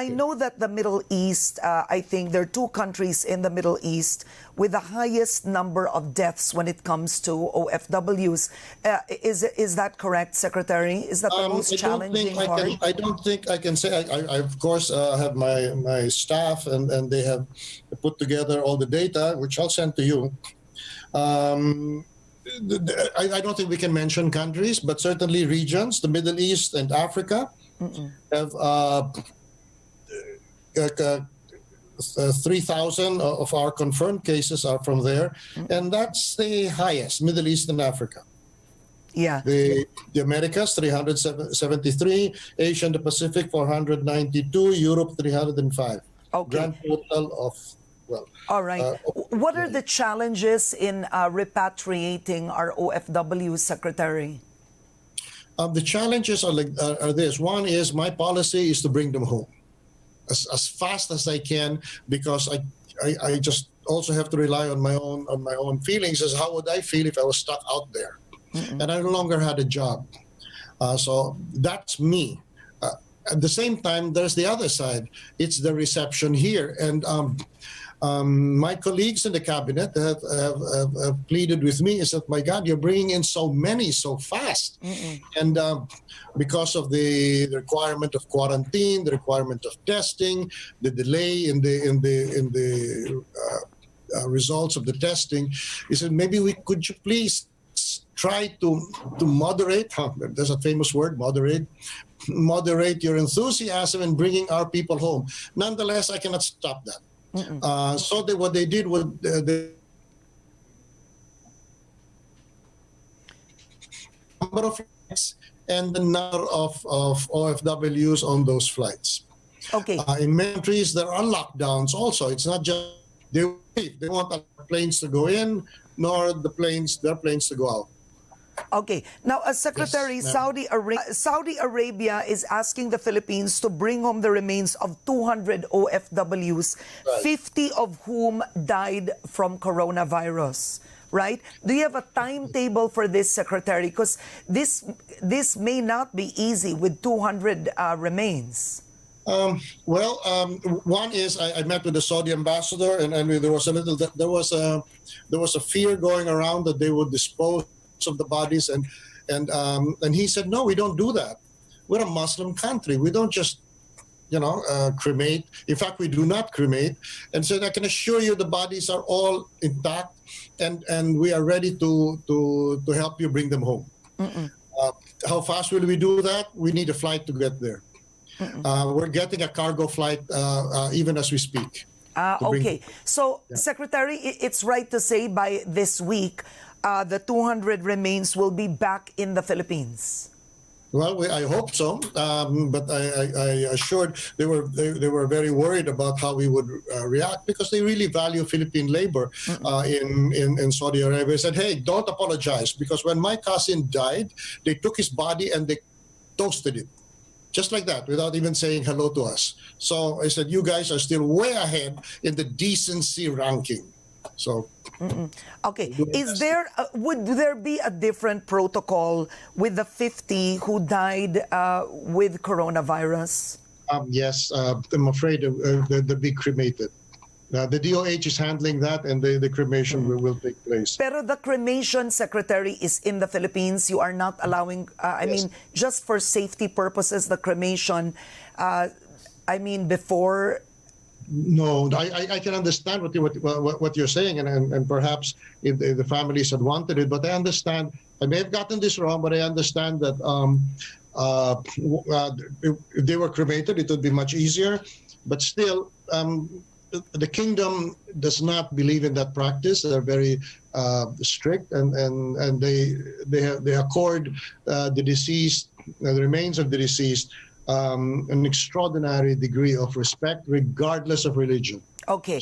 I know that the Middle East, I think there are two countries in the Middle East with the highest number of deaths when it comes to OFWs. Is that correct, Secretary? Is that the most challenging part? I don't think I can say. I of course, have my staff, and they have put together all the data, which I'll send to you. I don't think we can mention countries, but certainly regions. The Middle East and Africa have 3,000 of our confirmed cases are from there, and that's the highest, Middle East and Africa. Yeah. The Americas, 373, Asia and the Pacific, 492, Europe, 305. Okay. Grand total of, well. All right. What are the challenges in repatriating our OFW, Secretary? The challenges are this. One is my policy is to bring them home as fast as I can, because I just also have to rely on my own feelings as how would I feel if I was stuck out there and I no longer had a job. So that's me. At the same time, there's the other side. It's the reception here. And my colleagues in the cabinet have pleaded with me, is that, my God, you're bringing in so many so fast. And because of the requirement of quarantine, the requirement of testing, the delay in the results of the testing, he said, maybe could you please try to moderate, there's a famous word, moderate your enthusiasm in bringing our people home. Nonetheless, I cannot stop that. So what they did was the number of flights and the number of OFWs on those flights. Okay. In many countries, there are lockdowns also. It's not just they want our planes to go in, nor their planes to go out. Okay. Now, Secretary, Yes, Saudi Arabia is asking the Philippines to bring home the remains of 200 OFWs, Right. 50 of whom died from coronavirus. Right? Do you have a timetable for this, Secretary? Because this may not be easy with 200 remains. One is I met with the Saudi ambassador, and there was a fear going around that they would dispose of the bodies, and he said, no, we don't do that. We're a Muslim country. We don't just cremate. In fact, we do not cremate. And so I can assure you the bodies are all intact, and we are ready to help you bring them home. How fast will we do that? We need a flight to get there. We're getting a cargo flight even as we speak. Okay. So, yeah. Secretary, it's right to say by this week, the 200 remains will be back in the Philippines. Well, I hope so, but I assured they were very worried about how we would react, because they really value Philippine labor in Saudi Arabia. They said, hey, don't apologize, because when my cousin died, they took his body and they toasted it. Just like that, without even saying hello to us. So I said, you guys are still way ahead in the decency ranking. So, okay, would there be a different protocol with the 50 who died with coronavirus? Yes, I'm afraid they'll be cremated. The DOH is handling that, and the cremation will take place. Pero the cremation, Secretary, is in the Philippines. You are not allowing, I mean, just for safety purposes, the cremation, before... No, I can understand what you're saying, and perhaps if the families had wanted it, but I understand, I may have gotten this wrong, but I understand that if they were cremated, it would be much easier. But still, the kingdom does not believe in that practice. They're very strict, and they accord the deceased, the remains of the deceased, an extraordinary degree of respect, regardless of religion. Okay.